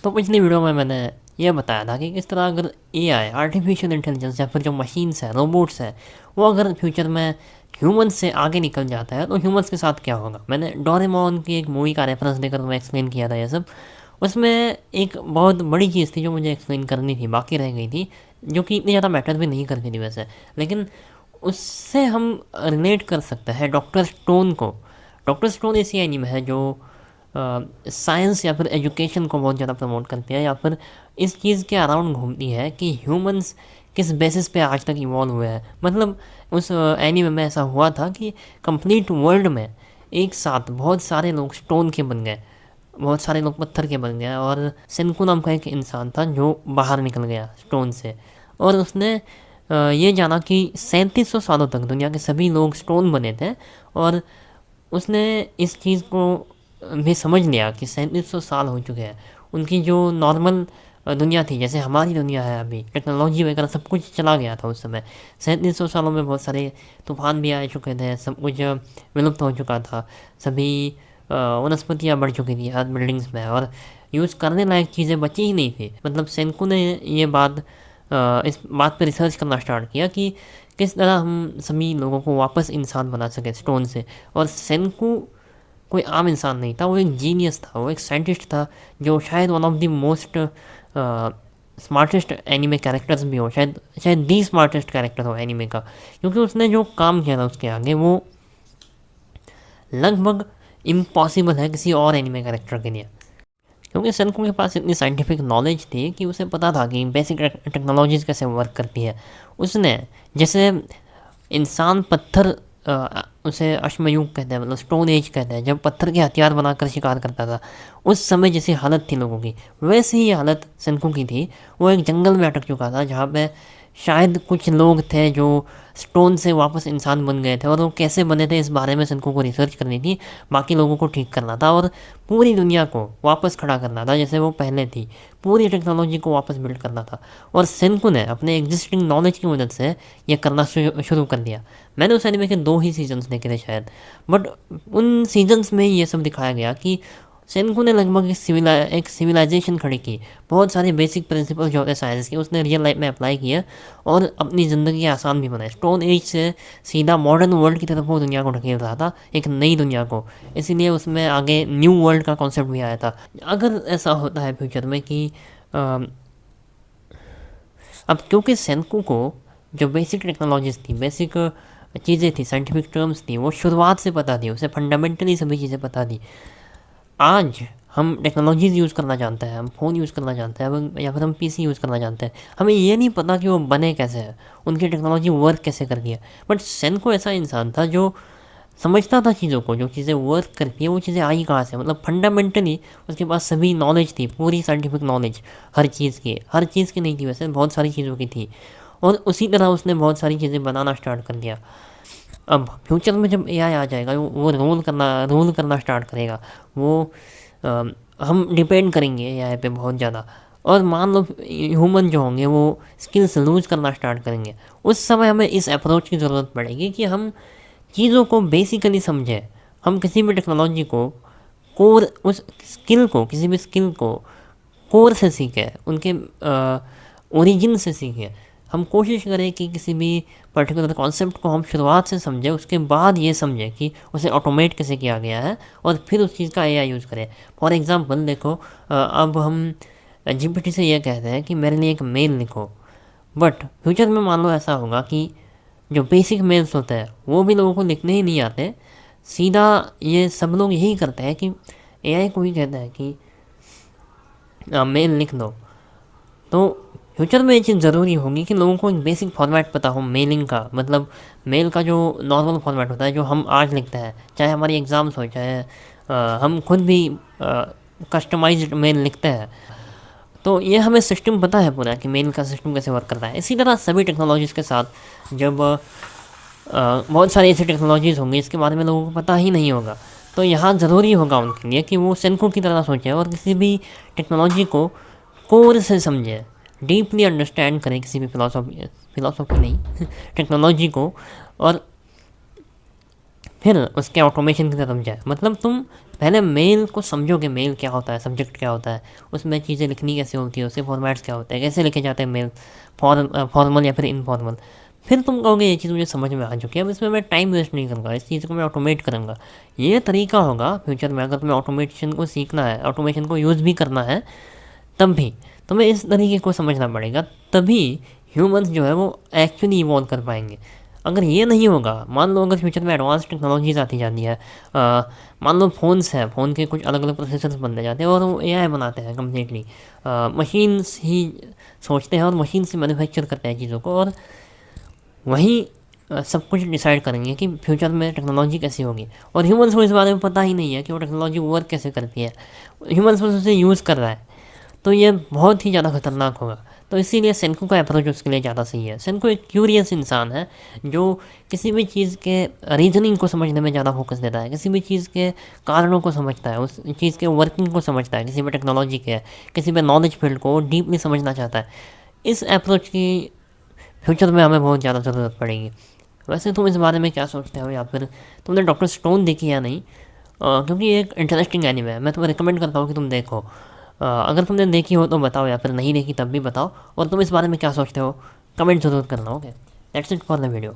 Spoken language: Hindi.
तो पिछली वीडियो में मैंने ये बताया था कि किस तरह अगर एआई आर्टिफिशियल इंटेलिजेंस या फिर जो मशीन्स है रोबोट्स है वो अगर फ्यूचर में ह्यूमंस से आगे निकल जाता है तो ह्यूमंस के साथ क्या होगा। मैंने डोरेमोन की एक मूवी का रेफरेंस देकर तुम्हें एक्सप्लेन किया था ये सब। उसमें एक बहुत बड़ी चीज़ थी जो मुझे एक्सप्लेन करनी थी, बाकी रह गई थी, जो कि इतनी ज़्यादा मैटर भी नहीं करती थी वैसे, लेकिन उससे हम रिलेट कर सकते हैं डॉक्टर स्टोन को। डॉक्टर स्टोन ऐसी एनिमे है जो साइंस या फिर एजुकेशन को बहुत ज़्यादा प्रमोट करती है या फिर इस चीज़ के अराउंड घूमती है कि ह्यूमंस किस बेसिस पे आज तक इवॉल्व हुए हैं। मतलब उस एनीमे में ऐसा हुआ था कि कंप्लीट वर्ल्ड में एक साथ बहुत सारे लोग स्टोन के बन गए, बहुत सारे लोग पत्थर के बन गए, और सेंकू नाम का एक इंसान था जो बाहर निकल गया स्टोन से। और उसने ये जाना कि 3700 सालों तक दुनिया के सभी लोग स्टोन बने थे। और उसने इस चीज़ को भी समझ लिया कि 3700 साल हो चुके हैं। उनकी जो नॉर्मल दुनिया थी, जैसे हमारी दुनिया है अभी, टेक्नोलॉजी वगैरह सब कुछ चला गया था उस समय। 3700 सालों में बहुत सारे तूफान भी आ चुके थे, सब कुछ विलुप्त हो चुका था, सभी वनस्पतियाँ बढ़ चुकी थी हर बिल्डिंग्स में, और यूज़ करने लायक चीज़ें बची ही नहीं थी। मतलब सेंकू ने ये बात इस बात पे रिसर्च करना स्टार्ट किया कि किस तरह हम सभी लोगों को वापस इंसान बना सके स्टोन से। और सेंकू कोई आम इंसान नहीं था, वो एक जीनियस था, वो एक साइंटिस्ट था, जो शायद one of the most smartest anime characters भी हो, शायद शायद दी स्मार्टेस्ट कैरेक्टर हो एनिमे का, क्योंकि उसने जो काम किया था उसके आगे वो लगभग इम्पॉसिबल है किसी और एनिमे कैरेक्टर के लिए। क्योंकि सनको के पास इतनी साइंटिफिक नॉलेज थी कि उसे पता था कि बेसिक टेक्नोलॉजीज कैसे वर्क करती है। उसने जैसे इंसान पत्थर, उसे अश्मयुग कहते हैं, मतलब स्टोन एज कहते हैं, जब पत्थर के हथियार बनाकर शिकार करता था, उस समय जैसी हालत थी लोगों की, वैसे ही हालत सेंकू की थी। वो एक जंगल में अटक चुका था जहाँ पे शायद कुछ लोग थे जो स्टोन से वापस इंसान बन गए थे, और वो कैसे बने थे इस बारे में सेंकू को रिसर्च करनी थी, बाकी लोगों को ठीक करना था और पूरी दुनिया को वापस खड़ा करना था जैसे वो पहले थी, पूरी टेक्नोलॉजी को वापस बिल्ड करना था। और सेंकू ने अपने एग्जिस्टिंग नॉलेज की मदद से ये करना शुरू कर दिया। मैंने उस एनिमे के 2 ही सीजन्स देखे थे शायद, बट उन सीजन्स में ये सब दिखाया गया कि सेंकू ने लगभग एक सिविलाइजेशन खड़ी की। बहुत सारे बेसिक प्रिंसिपल जो होते हैं साइंस के, उसने रियल लाइफ में अप्लाई किया और अपनी ज़िंदगी आसान भी बनाई। स्टोन एज से सीधा मॉडर्न वर्ल्ड की तरफ वो दुनिया को ढकेल रहा था, एक नई दुनिया को। इसीलिए उसमें आगे न्यू वर्ल्ड का कॉन्सेप्ट भी आया था। अगर ऐसा होता है फ्यूचर में कि अब क्योंकि सेंकू को जो बेसिक टेक्नोलॉजीज थी, बेसिक चीज़ें थी, साइंटिफिक टर्म्स थी, वो शुरुआत से पता थी, उसे फंडामेंटली सभी चीज़ें पता थी। आज हम टेक्नोलॉजीज़ यूज़ करना जानते हैं, हम फ़ोन यूज़ करना जानते हैं, या फिर हम पीसी यूज़ करना जानते हैं, हमें ये नहीं पता कि वो बने कैसे हैं, उनकी टेक्नोलॉजी वर्क कैसे करती है। बट सेंको ऐसा इंसान था जो समझता था चीज़ों को, जो चीज़ें वर्क करती है वो चीज़ें आई कहाँ से, मतलब फंडामेंटली उसके पास सभी नॉलेज थी, पूरी साइंटिफिक नॉलेज हर चीज़ की नहीं थी वैसे, बहुत सारी चीज़ों की थी। और उसी तरह उसने बहुत सारी चीज़ें बनाना स्टार्ट कर दिया। अब फ्यूचर में जब एआई आ जाएगा, वो रूल करना स्टार्ट करेगा, वो अ, हम डिपेंड करेंगे एआई पे बहुत ज़्यादा। और मान लो ह्यूमन जो होंगे वो स्किल्स लूज करना स्टार्ट करेंगे, उस समय हमें इस अप्रोच की ज़रूरत पड़ेगी कि हम चीज़ों को बेसिकली समझें। हम किसी भी टेक्नोलॉजी को कोर उस स्किल को किसी भी स्किल को कोर से सीखें, उनके ओरिजिन से सीखें। हम कोशिश करें कि किसी भी पर्टिकुलर कॉन्सेप्ट को हम शुरुआत से समझें, उसके बाद ये समझें कि उसे ऑटोमेट कैसे किया गया है, और फिर उस चीज़ का एआई यूज़ करें। फॉर एग्ज़ाम्पल देखो, अब हम जीपीटी से ये कहते हैं कि मेरे लिए एक मेल लिखो, बट फ्यूचर में मान लो ऐसा होगा कि जो बेसिक मेल्स होते हैं वो भी लोगों को लिखने ही नहीं आते, सीधा ये सब लोग यही करते हैं कि एआई को ही कहते हैं कि मेल लिख दो। तो फ्यूचर में ये चीज़ ज़रूरी होगी कि लोगों को एक बेसिक फॉर्मेट पता हो मेलिंग का, मतलब मेल का जो नॉर्मल फॉर्मेट होता है जो हम आज लिखते हैं, चाहे हमारी एग्ज़ाम्स हो, चाहे हम खुद भी कस्टमाइज्ड मेल लिखते हैं। तो ये हमें सिस्टम पता है पूरा कि मेल का सिस्टम कैसे वर्क करता है। इसी तरह सभी टेक्नोलॉजीज़ के साथ जब बहुत सारी ऐसी टेक्नोलॉजीज़ होंगी इसके बारे में लोगों को पता ही नहीं होगा, तो यहाँ ज़रूरी होगा उनके लिए कि वो सेंको की तरह सोचें और किसी भी टेक्नोलॉजी को कोर से समझें, डीपली अंडरस्टैंड करें किसी भी फिलॉसफी नहीं टेक्नोलॉजी को। और फिर उसके ऑटोमेशन की तरफ जाए। मतलब तुम पहले मेल को समझोगे, मेल क्या होता है, सब्जेक्ट क्या होता है, उसमें चीज़ें लिखनी कैसे होती है, उसके फॉर्मेट्स क्या होते हैं, कैसे लिखे जाते हैं मेल, फॉर्मल या फिर इनफॉर्मल। फिर तुम कहोगे ये चीज़ मुझे समझ में आ चुकी है, अब इसमें मैं टाइम वेस्ट नहीं करूँगा, इस चीज़ को मैं ऑटोमेट करूँगा। ये तरीका होगा फ्यूचर में, अगर तुम्हें ऑटोमेशन को सीखना है, ऑटोमेशन को यूज़ भी करना है, तब भी तुम्हें इस तरीके को समझना पड़ेगा, तभी ह्यूमंस जो है वो एक्चुअली इवॉल्व कर पाएंगे। अगर ये नहीं होगा, मान लो अगर फ्यूचर में एडवांस टेक्नोलॉजीज आती जाती है, मान लो फ़ोन्स हैं, फ़ोन के कुछ अलग अलग प्रोसेसर्स बनते जाते हैं और वो एआई बनाते हैं कम्प्लीटली, मशीन्स ही सोचते हैं और मशीन से मैन्युफैक्चर करते हैं चीज़ों को, और वहीं सब कुछ डिसाइड करेंगे कि फ्यूचर में टेक्नोलॉजी कैसी होगी। और ह्यूमंस को इस बारे में पता ही नहीं है कि वो टेक्नोलॉजी वर्क कैसे करती है, ह्यूमंस बस उसे यूज़ कर रहा है। तो ये बहुत ही ज़्यादा खतरनाक होगा। तो इसीलिए सेंको का अप्रोच उसके लिए ज़्यादा सही है। सेंको एक क्यूरियस इंसान है जो किसी भी चीज़ के रीजनिंग को समझने में ज़्यादा फोकस देता है, किसी भी चीज़ के कारणों को समझता है, उस चीज़ के वर्किंग को समझता है, किसी भी टेक्नोलॉजी के, किसी भी नॉलेज फील्ड को डीपली समझना चाहता है। इस अप्रोच की फ्यूचर में हमें बहुत ज़्यादा ज़रूरत पड़ेगी। वैसे तुम इस बारे में क्या सोचते हो, या फिर तुमने डॉक्टर स्टोन देखी या नहीं? क्योंकि ये एक इंटरेस्टिंग एनिमे है, मैं तुम्हें रिकमेंड करता हूँ कि तुम देखो। अगर तुमने देखी हो तो बताओ, या फिर नहीं देखी तब भी बताओ, और तुम इस बारे में क्या सोचते हो कमेंट ज़रूर करना। Okay, that's it for the video.